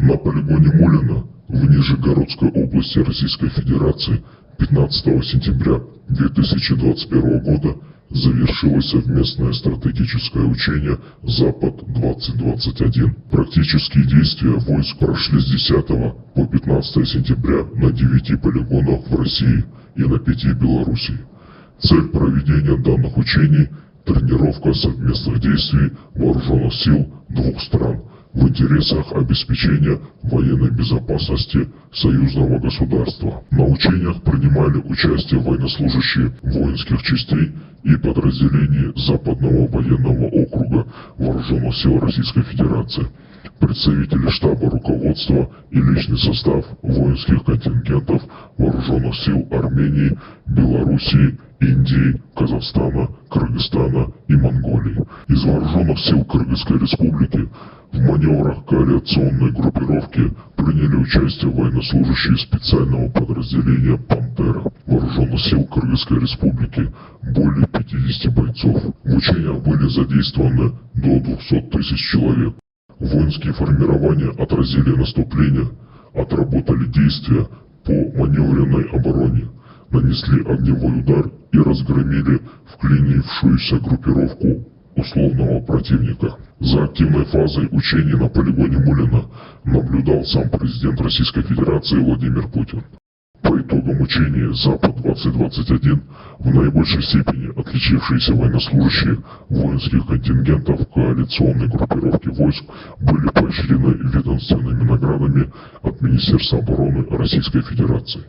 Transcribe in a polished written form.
На полигоне Мулино в Нижегородской области Российской Федерации 15 сентября 2021 года завершилось совместное стратегическое учение «Запад-2021». Практические действия войск прошли с 10 по 15 сентября на 9 полигонах в России и на 5 в Белоруссии. Цель проведения данных учений – тренировка совместных действий вооруженных сил двух стран в интересах обеспечения военной безопасности союзного государства. На учениях принимали участие военнослужащие воинских частей и подразделений Западного военного округа Вооруженных сил Российской Федерации, представители штаба руководства и личный состав воинских контингентов Вооруженных сил Армении, Белоруссии, Индии, Казахстана, Кыргызстана и Монголии. Из Вооруженных сил Кыргызской Республики в маневрах коалиционной группировки приняли участие военнослужащие специального подразделения «Пантера» Вооруженных сил Кыргызской Республики, более 50 бойцов. В учениях были задействованы до 200 тысяч человек. Воинские формирования отразили наступление, отработали действия по маневренной обороне, нанесли огневой удар и разгромили вклинившуюся группировку условного противника. За активной фазой учений на полигоне Мулино наблюдал сам президент Российской Федерации Владимир Путин. По итогам учения «Запад-2021» в наибольшей степени отличившиеся военнослужащие воинских контингентов коалиционной группировки войск были поощрены ведомственными наградами от Министерства обороны Российской Федерации.